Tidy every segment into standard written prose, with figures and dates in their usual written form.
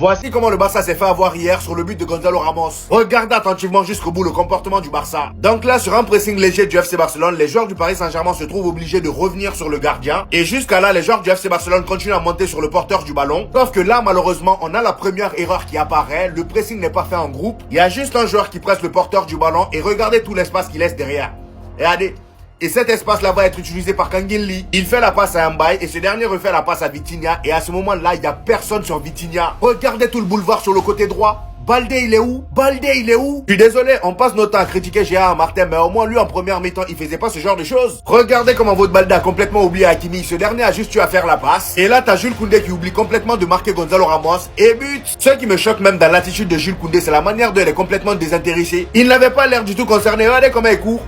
Voici comment le Barça s'est fait avoir hier sur le but de Gonzalo Ramos. Regardez attentivement jusqu'au bout le comportement du Barça. Donc là, sur un pressing léger du FC Barcelone, les joueurs du Paris Saint-Germain se trouvent obligés de revenir sur le gardien. Et jusqu'à là, les joueurs du FC Barcelone continuent à monter sur le porteur du ballon. Sauf que là, malheureusement, on a la première erreur qui apparaît. Le pressing n'est pas fait en groupe. Il y a juste un joueur qui presse le porteur du ballon et regardez tout l'espace qu'il laisse derrière. Regardez. Et cet espace-là va être utilisé par Kangin. Il fait la passe à Mbaye et ce dernier refait la passe à Vitinha. Et à ce moment-là, il n'y a personne sur Vitinha. Regardez tout le boulevard sur le côté droit. Balde, il est où? Balde, il est où? Je suis désolé, on passe notre temps à critiquer Gérard Martin, mais au moins lui en première mi-temps, il faisait pas ce genre de choses. Regardez comment votre Balde a complètement oublié Hakimi. Ce dernier a juste eu à faire la passe. Et là, t'as Jules Koundé qui oublie complètement de marquer Gonzalo Ramos et but. Ce qui me choque même dans l'attitude de Jules Koundé, c'est la manière dont il est complètement désintéressé. Il n'avait pas l'air du tout concerné. Regardez comment il court.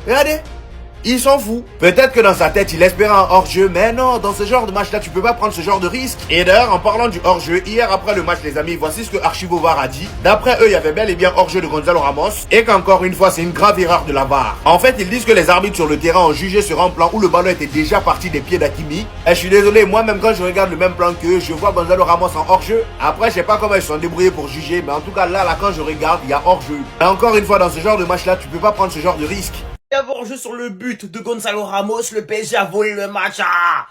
Regardez. Il s'en fout. Peut-être que dans sa tête, il espérait un hors-jeu, mais non, dans ce genre de match-là, tu peux pas prendre ce genre de risque. Et d'ailleurs, en parlant du hors-jeu, hier après le match, les amis, voici ce que Archivo VAR a dit. D'après eux, il y avait bel et bien hors-jeu de Gonzalo Ramos, et qu'encore une fois, c'est une grave erreur de la VAR. En fait, ils disent que les arbitres sur le terrain ont jugé sur un plan où le ballon était déjà parti des pieds d'Hakimi. Et je suis désolé, moi-même quand je regarde le même plan qu'eux, je vois Gonzalo Ramos en hors-jeu. Après, je sais pas comment ils se sont débrouillés pour juger, mais en tout cas, là, quand je regarde, il y a hors-jeu. Et encore une fois, dans ce genre de match-là, tu peux pas prendre ce genre de risque. Avoir jeu sur le but de Gonzalo Ramos, le PSG a volé le match. Ah,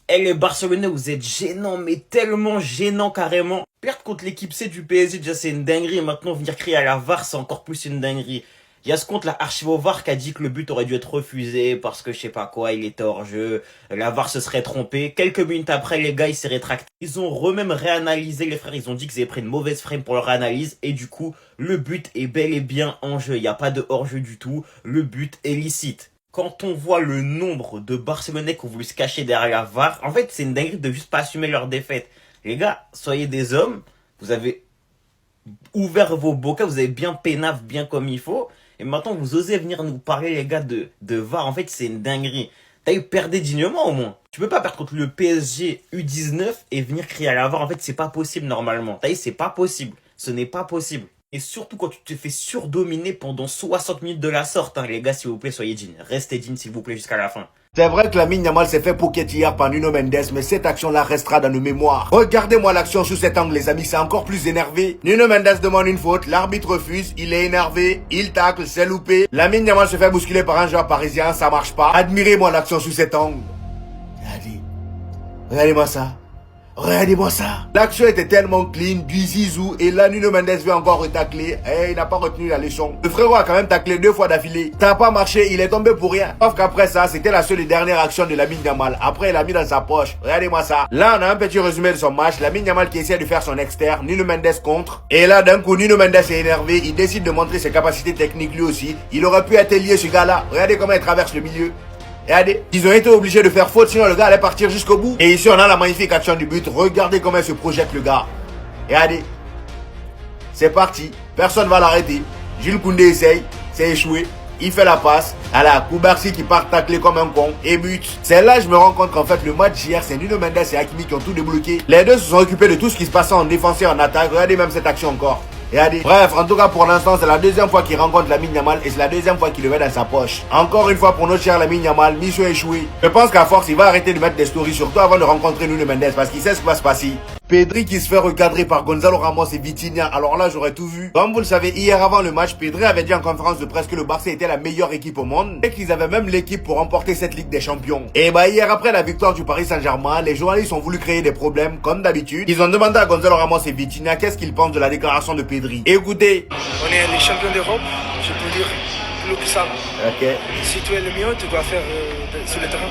et les Barcelonais, vous êtes gênants, mais tellement gênants carrément. Perdre contre l'équipe C du PSG, déjà c'est une dinguerie. Maintenant venir crier à la VAR, c'est encore plus une dinguerie. Il y a ce compte là, Archivo VAR, qui a dit que le but aurait dû être refusé parce que je sais pas quoi, il était hors jeu. La VAR se serait trompée. Quelques minutes après, les gars, ils s'est rétractés. Ils ont même réanalysé, les frères. Ils ont dit qu'ils avaient pris une mauvaise frame pour leur analyse. Et du coup, le but est bel et bien en jeu. Il n'y a pas de hors jeu du tout. Le but est licite. Quand on voit le nombre de Barcelonais qui ont voulu se cacher derrière la VAR, en fait, c'est une dinguerie de juste pas assumer leur défaite. Les gars, soyez des hommes. Vous avez ouvert vos bocaux, vous avez bien peinave, bien comme il faut. Et maintenant, vous osez venir nous parler, les gars, de VAR. En fait, c'est une dinguerie. T'as eu perdu dignement, au moins. Tu peux pas perdre contre le PSG U19 et venir crier à la VAR. En fait, c'est pas possible, normalement. T'as eu, c'est pas possible. Ce n'est pas possible. Et surtout quand tu te fais surdominer pendant 60 minutes de la sorte. Hein. Les gars, s'il vous plaît, soyez dignes. Restez dignes, s'il vous plaît, jusqu'à la fin. C'est vrai que Lamine Yamal s'est fait pocket hier par Nuno Mendes, mais cette action-là restera dans nos mémoires. Regardez-moi l'action sous cet angle, les amis, c'est encore plus énervé. Nuno Mendes demande une faute, l'arbitre refuse, il est énervé, il tacle, c'est loupé. Lamine Yamal se fait bousculer par un joueur parisien, ça marche pas. Admirez-moi l'action sous cet angle. Regardez-moi ça. Regardez-moi ça. L'action était tellement clean, du zizou, et là Nuno Mendes veut encore retacler. Et il n'a pas retenu la leçon. Le frérot a quand même taclé 2 fois d'affilée. Ça n'a pas marché, il est tombé pour rien. Sauf qu'après ça, c'était la seule et dernière action de Lamine Yamal. Après, il l'a mis dans sa poche. Regardez-moi ça. Là, on a un petit résumé de son match. Lamine Yamal qui essaie de faire son externe, Nuno Mendes contre. Et là, d'un coup, Nuno Mendes est énervé. Il décide de montrer ses capacités techniques lui aussi. Il aurait pu être lié ce gars-là. Regardez comment il traverse le milieu. Regardez, ils ont été obligés de faire faute, sinon le gars allait partir jusqu'au bout. Et ici, on a la magnifique action du but. Regardez comment il se projette, le gars. Regardez. C'est parti. Personne va l'arrêter. Jules Koundé essaye. C'est échoué. Il fait la passe. À la Koubarsi qui part tacler comme un con. Et but. C'est là que je me rends compte qu'en fait, le match hier, c'est Nuno Mendes et Hakimi qui ont tout débloqué. Les deux se sont occupés de tout ce qui se passait en défense et en attaque. Regardez même cette action encore. Regardez. Bref, en tout cas pour l'instant, c'est la deuxième fois qu'il rencontre Lamine Yamal et c'est la deuxième fois qu'il le met dans sa poche. Encore une fois pour notre cher Lamine Yamal, mission échouée. Je pense qu'à force, il va arrêter de mettre des stories, surtout avant de rencontrer Nuno Mendes parce qu'il sait ce qui va se passer. Pedri qui se fait recadrer par Gonzalo Ramos et Vitinha, alors là j'aurais tout vu. Comme vous le savez, hier avant le match, Pedri avait dit en conférence de presse que le Barça était la meilleure équipe au monde et qu'ils avaient même l'équipe pour remporter cette Ligue des Champions. Et bah hier après la victoire du Paris Saint-Germain, les journalistes ont voulu créer des problèmes comme d'habitude. Ils ont demandé à Gonzalo Ramos et Vitinha qu'est-ce qu'ils pensent de la déclaration de Pedri. Écoutez. On est les champions d'Europe, je peux dire plus que ça. Ok. Si tu es le mieux, tu dois faire sur le terrain,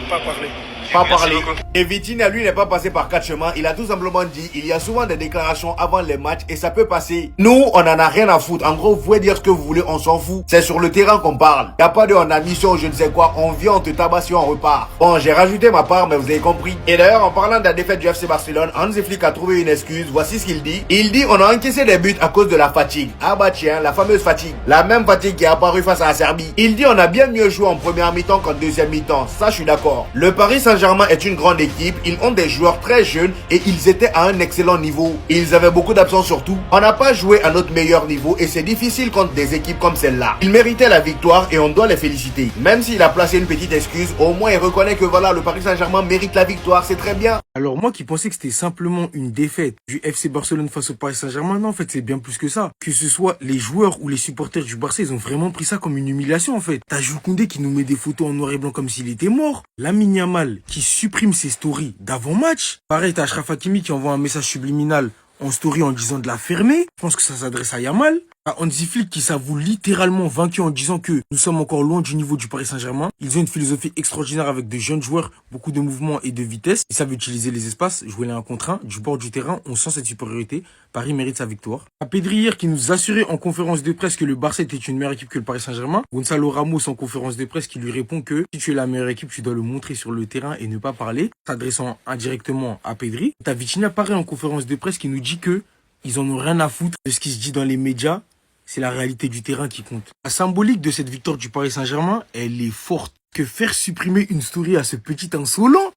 pas parler. Pas parler. Et Vitinha, lui, n'est pas passé par 4 chemins. Il a tout simplement dit, il y a souvent des déclarations avant les matchs et ça peut passer. Nous, on en a rien à foutre. En gros, vous pouvez dire ce que vous voulez, on s'en fout. C'est sur le terrain qu'on parle. Y a pas de on a mission ou je ne sais quoi. On vient, on te tabasse et on repart. Bon, j'ai rajouté ma part, mais vous avez compris. Et d'ailleurs, en parlant de la défaite du FC Barcelone, Hansi Flick a trouvé une excuse. Voici ce qu'il dit. Il dit, on a encaissé des buts à cause de la fatigue. Ah bah tiens, la fameuse fatigue. La même fatigue qui est apparue face à la Serbie. Il dit, on a bien mieux joué en première mi-temps qu'en deuxième mi-temps. Ça, je suis d'accord. Le Paris Saint-Germain Saint-Germain est une grande équipe, ils ont des joueurs très jeunes et ils étaient à un excellent niveau. Ils avaient beaucoup d'absents surtout. On n'a pas joué à notre meilleur niveau et c'est difficile contre des équipes comme celle-là. Ils méritaient la victoire et on doit les féliciter. Même s'il a placé une petite excuse, au moins il reconnaît que voilà, le Paris Saint-Germain mérite la victoire, c'est très bien. Alors moi qui pensais que c'était simplement une défaite du FC Barcelone face au Paris Saint-Germain, non en fait c'est bien plus que ça. Que ce soit les joueurs ou les supporters du Barça, ils ont vraiment pris ça comme une humiliation en fait. T'as Jules Koundé qui nous met des photos en noir et blanc comme s'il était mort. Lamine Yamal qui supprime ses stories d'avant-match. Pareil, t'as Achraf Hakimi qui envoie un message subliminal en story en disant de la fermer. Je pense que ça s'adresse à Yamal. À Hansi Flick qui s'avoue littéralement vaincu en disant que nous sommes encore loin du niveau du Paris Saint-Germain. Ils ont une philosophie extraordinaire avec de jeunes joueurs, beaucoup de mouvements et de vitesse. Ils savent utiliser les espaces, jouer les 1 contre 1. Du bord du terrain, on sent cette supériorité. Paris mérite sa victoire. À Pedri hier qui nous assurait en conférence de presse que le Barça était une meilleure équipe que le Paris Saint-Germain. Gonzalo Ramos en conférence de presse qui lui répond que si tu es la meilleure équipe, tu dois le montrer sur le terrain et ne pas parler, s'adressant indirectement à Pedri. T'as Vitinha pareil en conférence de presse qui nous dit que ils en ont rien à foutre de ce qui se dit dans les médias. C'est la réalité du terrain qui compte. La symbolique de cette victoire du Paris Saint-Germain, elle est forte. Que faire supprimer une story à ce petit insolent?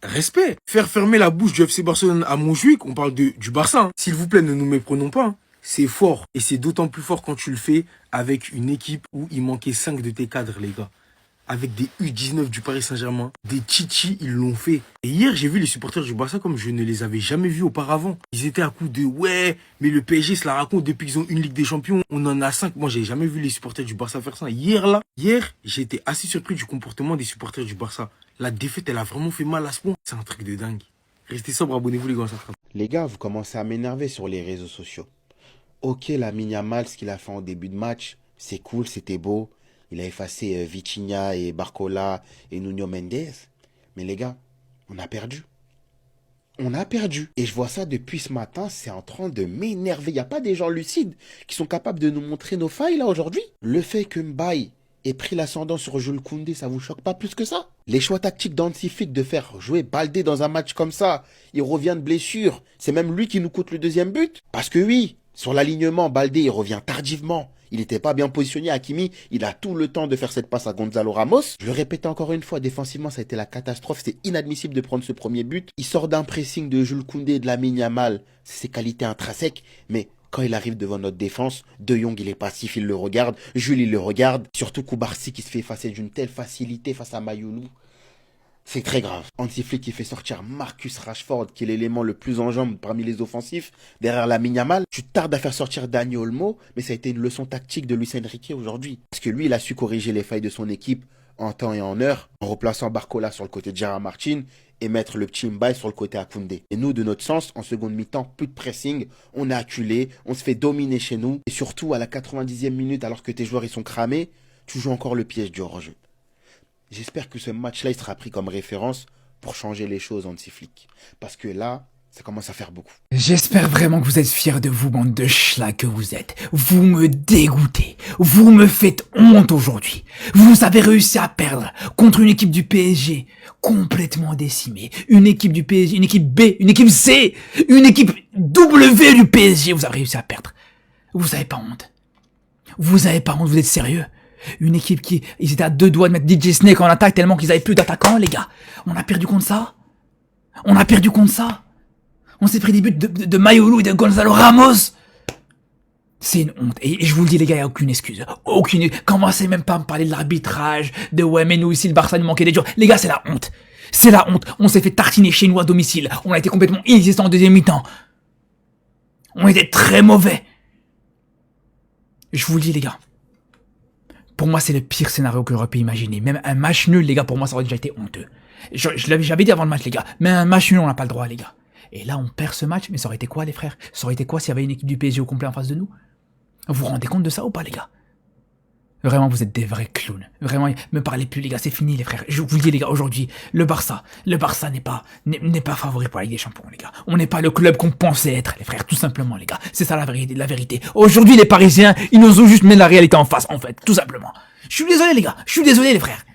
Respect. Faire fermer la bouche du FC Barcelone à Montjuic, on parle du Barça. Hein. S'il vous plaît, ne nous méprenons pas. Hein. C'est fort. Et c'est d'autant plus fort quand tu le fais avec une équipe où il manquait 5 de tes cadres, les gars. Avec des U19 du Paris Saint-Germain, des Chichi, ils l'ont fait. Et hier, j'ai vu les supporters du Barça comme je ne les avais jamais vus auparavant. Ils étaient à coup de ouais, mais le PSG se la raconte depuis qu'ils ont une Ligue des Champions. On en a 5. Moi, j'ai jamais vu les supporters du Barça faire ça. Hier, j'ai été assez surpris du comportement des supporters du Barça. La défaite, elle a vraiment fait mal à ce point. C'est un truc de dingue. Restez sobre, abonnez-vous les gars. Les gars, vous commencez à m'énerver sur les réseaux sociaux. Ok, Lamine Yamal, ce qu'il a fait en début de match, c'est cool, c'était beau. Il a effacé Vitinha et Barcola et Nuno Mendes. Mais les gars, on a perdu. On a perdu. Et je vois ça depuis ce matin, c'est en train de m'énerver. Il n'y a pas des gens lucides qui sont capables de nous montrer nos failles là aujourd'hui. Le fait que Mbaye ait pris l'ascendant sur Jules Koundé, ça vous choque pas plus que ça? Les choix tactiques d'Hansi Flick de faire jouer Baldé dans un match comme ça, il revient de blessure. C'est même lui qui nous coûte le deuxième but. Parce que oui, sur l'alignement, Baldé, il revient tardivement. Il n'était pas bien positionné. Hakimi, il a tout le temps de faire cette passe à Gonzalo Ramos. Je le répète encore une fois, défensivement, ça a été la catastrophe. C'est inadmissible de prendre ce premier but. Il sort d'un pressing de Jules Koundé et de Lamine Yamal. C'est ses qualités intrinsèques. Mais quand il arrive devant notre défense, De Jong, il est passif, il le regarde. Jules, il le regarde. Surtout Koubarsi qui se fait effacer d'une telle facilité face à Mayoulou. C'est très grave. Hansi Flick qui fait sortir Marcus Rashford, qui est l'élément le plus en jambes parmi les offensifs, derrière Lamine Yamal. Tu tardes à faire sortir Dani Olmo, mais ça a été une leçon tactique de Luis Enrique aujourd'hui. Parce que lui, il a su corriger les failles de son équipe en temps et en heure, en replaçant Barcola sur le côté de Gérard Martin et mettre le petit Mbaye sur le côté à Koundé. Et nous, de notre sens, en seconde mi-temps, plus de pressing, on est acculé, on se fait dominer chez nous. Et surtout, à la 90e minute, alors que tes joueurs ils sont cramés, tu joues encore le piège du hors-jeu. J'espère que ce match-là, il sera pris comme référence pour changer les choses, Hansi Flick. Parce que là, ça commence à faire beaucoup. J'espère vraiment que vous êtes fiers de vous, bande de schlag que vous êtes. Vous me dégoûtez. Vous me faites honte aujourd'hui. Vous avez réussi à perdre contre une équipe du PSG complètement décimée. Une équipe du PSG, une équipe B, une équipe C, une équipe W du PSG. Vous avez réussi à perdre. Vous avez pas honte. Vous avez pas honte, vous êtes sérieux? Une équipe qui, ils étaient à 2 doigts de mettre DJ Snake en attaque tellement qu'ils avaient plus d'attaquants, les gars. On a perdu contre ça. On a perdu contre ça. On s'est pris des buts de Mayoulou et de Gonzalo Ramos. C'est une honte. Et je vous le dis, les gars, il n'y a aucune excuse. Aucune. Commencez même pas à me parler de l'arbitrage, de ouais, mais nous ici, le Barça nous manquait des joueurs. Les gars, c'est la honte. C'est la honte. On s'est fait tartiner chez nous à domicile. On a été complètement inexistant en deuxième mi-temps. On était très mauvais. Je vous le dis, les gars. Pour moi, c'est le pire scénario que j'aurais pu imaginer. Même un match nul, les gars, pour moi, ça aurait déjà été honteux. J'avais dit avant le match, les gars. Mais un match nul, on n'a pas le droit, les gars. Et là, on perd ce match. Mais ça aurait été quoi, les frères? Ça aurait été quoi s'il y avait une équipe du PSG au complet en face de nous? Vous vous rendez compte de ça ou pas, les gars? Vraiment, vous êtes des vrais clowns. Vraiment, me parlez plus, les gars. C'est fini, les frères. Je vous le dis, les gars, aujourd'hui, le Barça n'est pas favori pour la Ligue des Champions, les gars. On n'est pas le club qu'on pensait être, les frères. Tout simplement, les gars. C'est ça la vérité. Aujourd'hui, les Parisiens, ils nous ont juste mis la réalité en face, en fait. Tout simplement. Je suis désolé, les gars. Je suis désolé, les frères.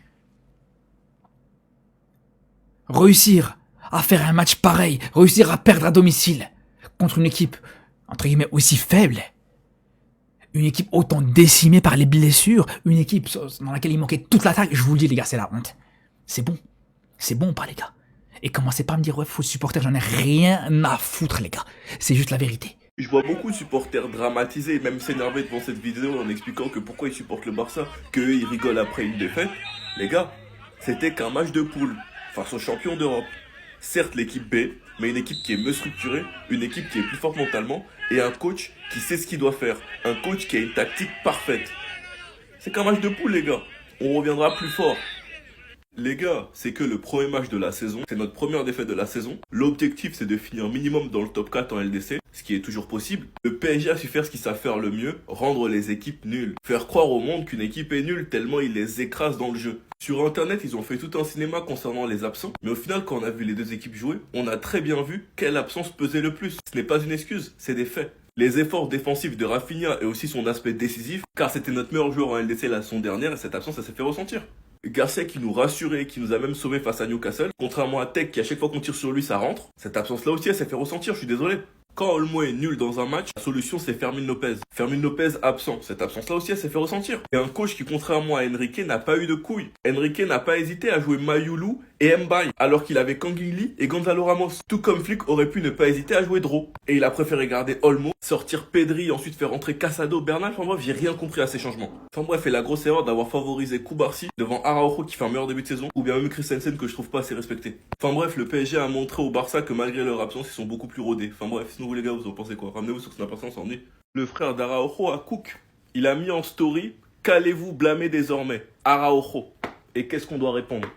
Réussir à faire un match pareil, réussir à perdre à domicile contre une équipe, entre guillemets, aussi faible. Une équipe autant décimée par les blessures, une équipe dans laquelle il manquait toute l'attaque, je vous le dis les gars, c'est la honte. C'est bon. C'est bon ou pas, les gars? Et commencez pas à me dire, ouais, faut supporter, j'en ai rien à foutre, les gars. C'est juste la vérité. Je vois beaucoup de supporters dramatiser et même s'énerver devant cette vidéo en expliquant que pourquoi ils supportent le Barça, qu'eux ils rigolent après une défaite. Les gars, c'était qu'un match de poule face aux champions d'Europe. Certes l'équipe B, mais une équipe qui est mieux structurée, une équipe qui est plus forte mentalement et un coach qui sait ce qu'il doit faire. Un coach qui a une tactique parfaite. C'est qu'un match de poule les gars, on reviendra plus fort. Les gars, c'est que le premier match de la saison, c'est notre première défaite de la saison. L'objectif, c'est de finir minimum dans le top 4 en LDC, ce qui est toujours possible. Le PSG a su faire ce qu'ils savent faire le mieux, rendre les équipes nulles. Faire croire au monde qu'une équipe est nulle tellement il les écrase dans le jeu. Sur internet, ils ont fait tout un cinéma concernant les absents, mais au final, quand on a vu les deux équipes jouer, on a très bien vu quelle absence pesait le plus. Ce n'est pas une excuse, c'est des faits. Les efforts défensifs de Rafinha et aussi son aspect décisif, car c'était notre meilleur joueur en LDC la saison dernière et cette absence, ça s'est fait ressentir. Garcia qui nous rassurait, qui nous a même sauvé face à Newcastle, contrairement à Tech qui à chaque fois qu'on tire sur lui ça rentre. Cette absence là aussi elle s'est fait ressentir, je suis désolé. Quand Olmo est nul dans un match, la solution c'est Fermin Lopez. Fermin Lopez absent, cette absence là aussi elle s'est fait ressentir. Et un coach qui contrairement à Enrique n'a pas eu de couilles. Enrique n'a pas hésité à jouer Mayulu et Mbaye, alors qu'il avait Kangili et Gonzalo Ramos. Tout comme Flick aurait pu ne pas hésiter à jouer Dro. Et il a préféré garder Olmo, sortir Pedri, ensuite faire rentrer Casado, Bernal. Enfin bref, j'ai rien compris à ces changements. Enfin bref, et la grosse erreur d'avoir favorisé Koubarsi devant Araujo qui fait un meilleur début de saison, ou bien même Christensen que je trouve pas assez respecté. Enfin bref, le PSG a montré au Barça que malgré leur absence, ils sont beaucoup plus rodés. Enfin bref, sinon vous les gars, vous en pensez quoi? Ramenez-vous sur Snapper sans dit. Le frère d'Araujo à Cook, il a mis en story « Qu'allez-vous blâmer désormais, Araujo ?» Et qu'est-ce qu'on doit répondre?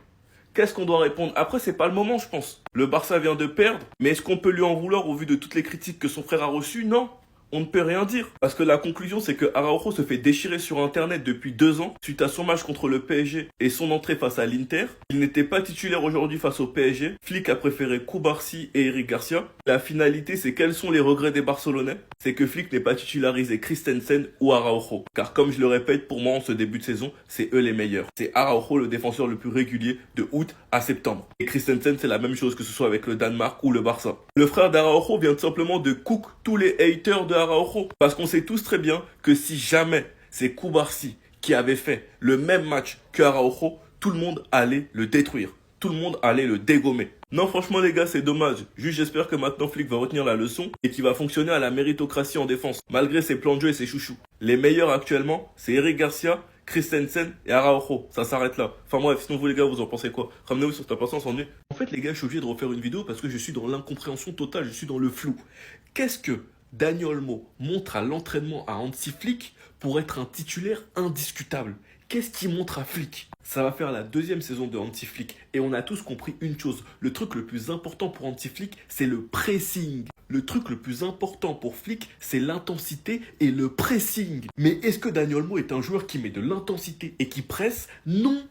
Qu'est-ce qu'on doit répondre? Après, c'est pas le moment, je pense. Le Barça vient de perdre, mais est-ce qu'on peut lui en vouloir au vu de toutes les critiques que son frère a reçues? Non. On ne peut rien dire. Parce que la conclusion, c'est que Araujo se fait déchirer sur Internet depuis 2 ans suite à son match contre le PSG et son entrée face à l'Inter. Il n'était pas titulaire aujourd'hui face au PSG. Flick a préféré Koubarsi et Eric Garcia. La finalité, c'est quels sont les regrets des Barcelonais? C'est que Flick n'ait pas titularisé Christensen ou Araujo. Car comme je le répète, pour moi, en ce début de saison, c'est eux les meilleurs. C'est Araujo le défenseur le plus régulier de août à septembre. Et Christensen, c'est la même chose que ce soit avec le Danemark ou le Barça. Le frère d'Araujo vient tout simplement de cook tous les haters de Araujo. Parce qu'on sait tous très bien que si jamais c'est Koubarsi qui avait fait le même match que Araujo, tout le monde allait le détruire. Tout le monde allait le dégommer. Non, franchement, les gars, c'est dommage. Juste, j'espère que maintenant Flick va retenir la leçon et qu'il va fonctionner à la méritocratie en défense, malgré ses plans de jeu et ses chouchous. Les meilleurs actuellement, c'est Eric Garcia, Christensen et Araujo. Ça s'arrête là. Enfin bref, sinon vous les gars, vous en pensez quoi? Ramenez-vous sur ta patience en est. En fait, les gars, je suis obligé de refaire une vidéo parce que je suis dans l'incompréhension totale, je suis dans le flou. Qu'est-ce que Dani Olmo montre à l'entraînement à Hansi Flick pour être un titulaire indiscutable? Qu'est-ce qu'il montre à Flick? Ça va faire la 2e saison de Hansi Flick et on a tous compris une chose. Le truc le plus important pour Hansi Flick, c'est le pressing. Le truc le plus important pour Flick, c'est l'intensité et le pressing. Mais est-ce que Dani Olmo est un joueur qui met de l'intensité et qui presse? Non.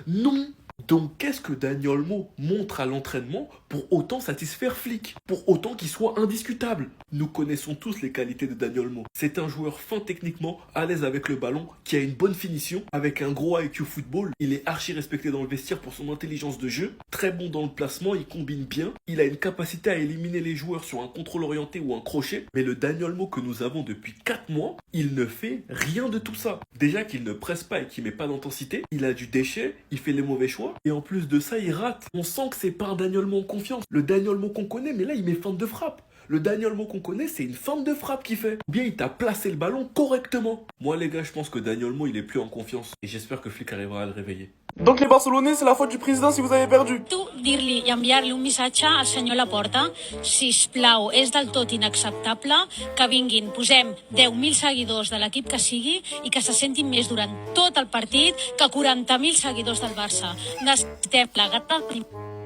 Non. Donc qu'est-ce que Dani Olmo montre à l'entraînement pour autant satisfaire Flick? Pour autant qu'il soit indiscutable? Nous connaissons tous les qualités de Dani Olmo. C'est un joueur fin techniquement, à l'aise avec le ballon, qui a une bonne finition, avec un gros IQ football. Il est archi respecté dans le vestiaire pour son intelligence de jeu. Très bon dans le placement, il combine bien. Il a une capacité à éliminer les joueurs sur un contrôle orienté ou un crochet. Mais le Dani Olmo que nous avons depuis 4 mois, il ne fait rien de tout ça. Déjà qu'il ne presse pas et qu'il met pas d'intensité, il a du déchet, il fait les mauvais choix. Et en plus de ça, il rate. On sent que c'est pas un Dani Olmo en confiance. Le Dani Olmo qu'on connaît, mais là, il met feinte de frappe. Le Dani Olmo qu'on connaît, c'est une feinte de frappe qu'il fait. Ou bien il t'a placé le ballon correctement. Moi, les gars, je pense que Dani Olmo, il est plus en confiance. Et j'espère que Flick arrivera à le réveiller. Donc les Barcelonais, c'est la faute du président si vous avez perdu. Tu dir-li i enviar-li un missatge al senyor Laporta, sisplau, és del tot inacceptable que vinguin, posem 10.000 seguidors de l'equip que sigui i que se sentin més durant tot el partit que 40.000 seguidors del Barça. Necessitem la gata,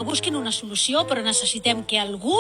busquin una solució, però necessitem que algú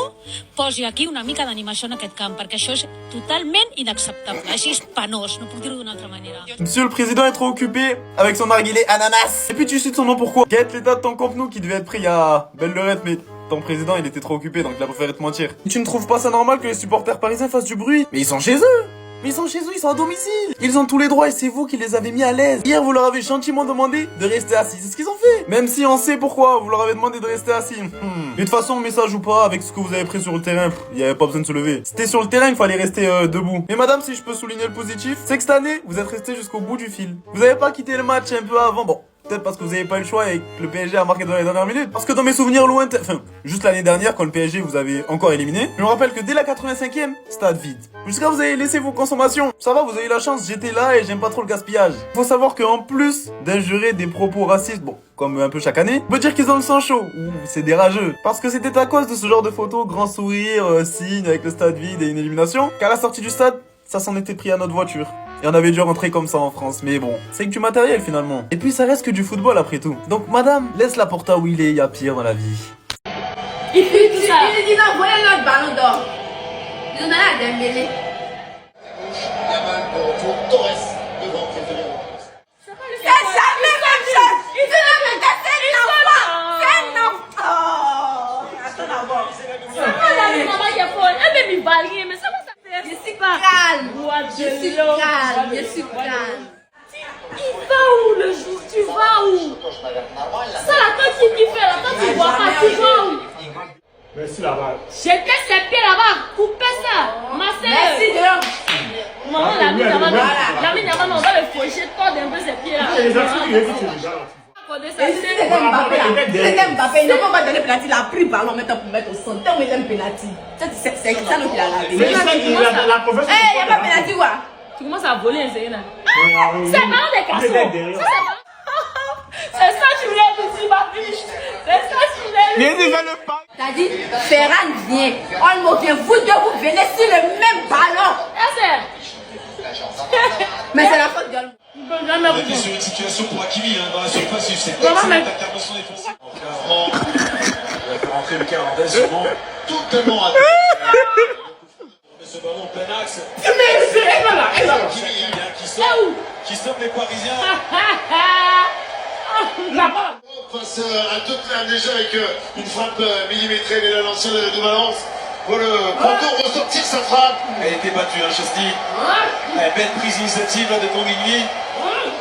posi aquí una mica d'animació en aquest camp, perquè això és totalment inacceptable. Així és penós, no puc dir-ho d'una altra manera. Monsieur le président est trop occupé avec son narguilé ananas. Et puis tu cites son nom pourquoi? Guette l'état de ton Camp Nou qui devait être pris il y a belle lurette, mais ton président il était trop occupé donc il a préféré te mentir. Tu ne trouves pas ça normal que les supporters parisiens fassent du bruit? Mais ils sont chez eux. Mais ils sont chez eux, ils sont à domicile. Ils ont tous les droits et c'est vous qui les avez mis à l'aise. Hier, vous leur avez gentiment demandé de rester assis. C'est ce qu'ils ont fait. Même si on sait pourquoi vous leur avez demandé de rester assis. Mais de toute façon, message ou pas, avec ce que vous avez pris sur le terrain, il n'y avait pas besoin de se lever. C'était sur le terrain, il fallait rester debout. Mais madame, si je peux souligner le positif, c'est que cette année, vous êtes resté jusqu'au bout du fil. Vous n'avez pas quitté le match un peu avant. Bon, peut-être parce que vous avez pas eu le choix et que le PSG a marqué dans les dernières minutes. Parce que dans mes souvenirs lointains, enfin, juste l'année dernière, quand le PSG vous avez encore éliminé, je me rappelle que dès la 85e, stade vide. Jusqu'à vous avez laissé vos consommations. Ça va, vous avez eu la chance, j'étais là et j'aime pas trop le gaspillage. Faut savoir qu'en plus d'injurer des propos racistes, bon, comme un peu chaque année, on peut dire qu'ils ont le sang chaud, ou c'est des rageux. Parce que c'était à cause de ce genre de photos, grand sourire, signe avec le stade vide et une élimination, qu'à la sortie du stade, ça s'en était pris à notre voiture. Et on avait dû rentrer comme ça en France, mais bon, c'est que du matériel finalement. Et puis ça reste que du football après tout. Donc madame, laisse la Porta où il est, y a pire dans la vie. Il dit non, voyez notre ballon d'or. Nous en a Dembélé. C'est jamais même chose. Il dit non, mais c'est un enfant. Attends d'abord. C'est pas la maman qui est folle. Elle veut me balayer, mais ça va ça faire. Je suis calme. Je suis calme. Il va où le jour? Tu vas où? Ça là, quand tu fais là, quand tu vois pas, tu vas où? Merci là-bas. Jetez ses pieds là-bas, coupez ça. Ma sœur. Merci de Maman, la mine avant, on va le faucher, tordre un peu ses pieds là. Les actions, il est que tu regardes. C'était Mbappé, il n'a pas donné penalty, il a pris le ballon maintenant pour mettre au centre. Tant il aime penalty. C'est ça qu'il a lavé. La profession. Il n'y a pas penalty quoi? Tu commences à voler un Zéna. C'est vraiment des cassons. C'est ça que je voulais vous dire, ma biche. C'est ça que je voulais vous dire. T'as dit, Ferran vient, Olmo vient, vous deux vous venez sur le même ballon. Mais c'est la faute d'Olmo. On était sur une situation pour Hakimi dans la surface, c'est excellente intervention défensive. Il va rentrer le 40 sûrement. Totalement à ce ballon en plein axe. Qui sauve les Parisiens. Face à Tottenham déjà avec une frappe millimétrée de l'ancien de Valence. Pour le Porto ressortir sa frappe. Elle était battue, hein, Chesty. Belle prise d'initiative de Tanguigny.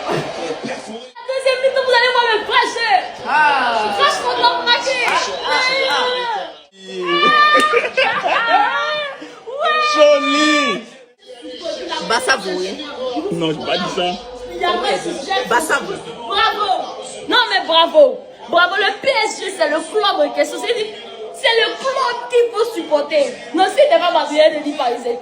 Deuxième minute, vous allez voir le crash. Crash contre le Jolie. Bassa Boué. Non, j'ai pas dit ça. Bassa Boué. Bravo. Non mais bravo. Bravo, le PSG c'est le club en question. C'est le club qu'il faut supporter. Non, si t'es pas madrilène, ne dis pas ici.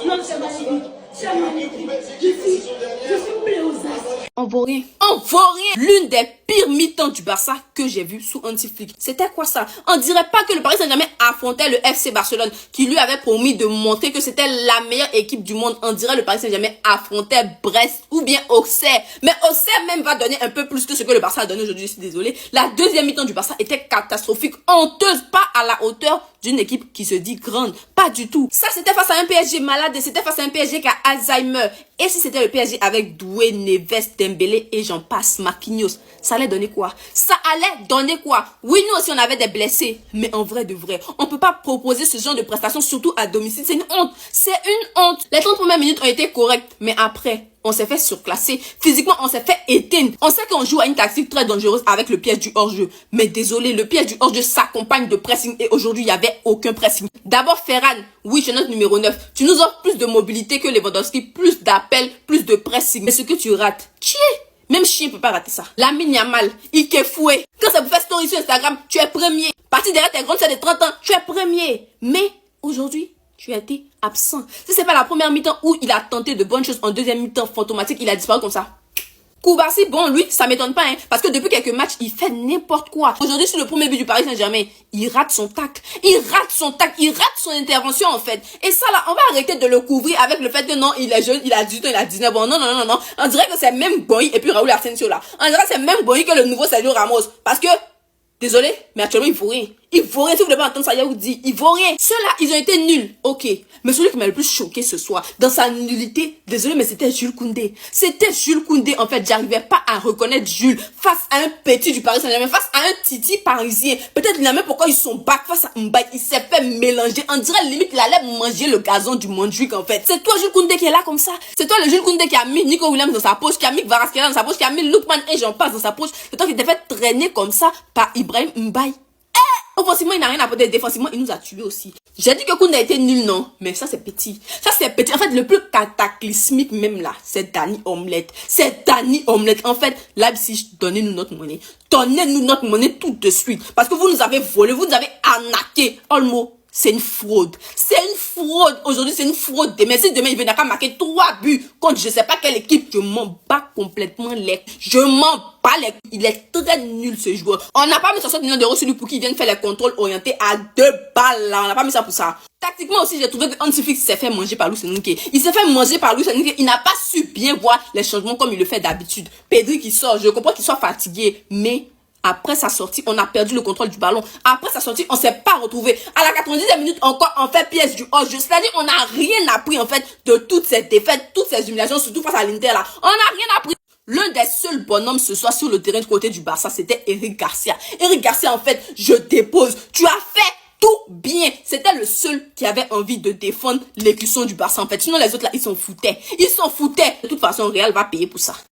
Non, c'est magnifique. C'est magnifique. Je suis bleu aux as. On vaut rien. On vaut rien. L'une des pires mi-temps du Barça que j'ai vu sous Hansi Flick. C'était quoi ça? On dirait pas que le Paris Saint-Germain affrontait le FC Barcelone qui lui avait promis de montrer que c'était la meilleure équipe du monde. On dirait le Paris Saint-Germain affrontait Brest ou bien Auxerre. Mais Auxerre même va donner un peu plus que ce que le Barça a donné aujourd'hui. Je suis désolée. La deuxième mi-temps du Barça était catastrophique, honteuse, pas à la hauteur d'une équipe qui se dit grande. Pas du tout. Ça, c'était face à un PSG malade et c'était face à un PSG qui a Alzheimer. Et si c'était le PSG avec Doué, Neves, Dembélé et j'en passe, Marquinhos, ça allait donner quoi? Ça allait donner quoi? Oui, nous aussi on avait des blessés, mais en vrai de vrai, on peut pas proposer ce genre de prestations, surtout à domicile. C'est une honte. C'est une honte. Les 30 premières minutes ont été correctes, mais après, on s'est fait surclasser. Physiquement, on s'est fait éteindre. On sait qu'on joue à une tactique très dangereuse avec le piège du hors-jeu. Mais désolé, le piège du hors-jeu s'accompagne de pressing et aujourd'hui, il n'y avait aucun pressing. D'abord, Ferran, oui, c'est notre numéro 9. Tu nous offres plus de mobilité que Lewandowski, plus d'appels, plus de pressing. Mais ce que tu rates, même chien peut pas rater ça. Lamine Yamal, il est foué. Quand ça vous fait story sur Instagram, tu es premier. Parti derrière tes grandes sœurs de 30 ans, tu es premier. Mais aujourd'hui, tu as été absent. Si c'est pas la première mi-temps où il a tenté de bonnes choses, en deuxième mi-temps fantomatique, il a disparu comme ça. Koubarsi, bon, lui, ça m'étonne pas, hein, parce que depuis quelques matchs, il fait n'importe quoi. Aujourd'hui, sur le premier but du Paris Saint-Germain, il rate son tacle. Il rate son intervention, en fait. Et ça, là, on va arrêter de le couvrir avec le fait que non, il est jeune, il a 18 ans, il a 19 ans. Non. On dirait que c'est même Boy et puis Raoul Asensio, là. On dirait que c'est même Boy que le nouveau Sergio Ramos. Parce que, désolé, mais actuellement, il faut rien. Il vaut rien, si vous voulez pas entendre ça, vous dit, il vaut rien. Ceux-là, ils ont été nuls, ok. Mais celui qui m'a le plus choqué ce soir, dans sa nullité, désolé, mais c'était Jules Koundé. C'était Jules Koundé, en fait, j'arrivais pas à reconnaître Jules face à un petit du Paris Saint-Germain, face à un titi parisien. Peut-être il n'a même pourquoi ils sont back face à Mbaye, il s'est fait mélanger. On dirait limite il allait manger le gazon du Montjuic, en fait. C'est toi, Jules Koundé, qui est là comme ça. C'est toi, le Jules Koundé qui a mis Nico Williams dans sa poche, qui a mis Kvaratskhelia dans sa poche, qui a mis Lookman et j'en passe dans sa poche. C'est toi qui t'es fait traîner comme ça par Ibrahim Mbaye. Offensivement, il n'a rien apporté. Défensivement, il nous a tués aussi. J'ai dit que Koundé était nul, non? Mais ça, c'est petit. Ça, c'est petit. En fait, le plus cataclysmique même là, c'est Danny Omelette. C'est Danny Omelette. En fait, Leipzig, donnez-nous notre monnaie. Donnez-nous notre monnaie tout de suite. Parce que vous nous avez volé, vous nous avez arnaqué. Olmo. C'est une fraude. C'est une fraude. Aujourd'hui, c'est une fraude. Mais si demain, il venait qu'à marquer 3 buts contre je sais pas quelle équipe, je m'en bats complètement les. Je m'en bats les. Il est très nul, ce joueur. On n'a pas mis 60 millions d'euros sur lui pour qu'il vienne faire les contrôles orientés à 2 balles, là. On n'a pas mis ça pour ça. Tactiquement aussi, j'ai trouvé que Hansi Flick s'est fait manger par Luis Enrique. Il s'est fait manger par Luis Enrique. Il n'a pas su bien voir les changements comme il le fait d'habitude. Pedri qui sort, je comprends qu'il soit fatigué, mais après sa sortie, on a perdu le contrôle du ballon. Après sa sortie, on s'est pas retrouvé. À la 90e minute, encore, on fait pièce du hors-jeu. C'est-à-dire, on n'a rien appris, en fait, de toutes ces défaites, toutes ces humiliations, surtout face à l'Inter, là. On n'a rien appris. L'un des seuls bonhommes ce soir sur le terrain du côté du Barça, c'était Eric Garcia. Eric Garcia, en fait, je dépose. Tu as fait tout bien. C'était le seul qui avait envie de défendre l'écusson du Barça, en fait. Sinon, les autres, là, ils s'en foutaient. Ils s'en foutaient. De toute façon, Real va payer pour ça.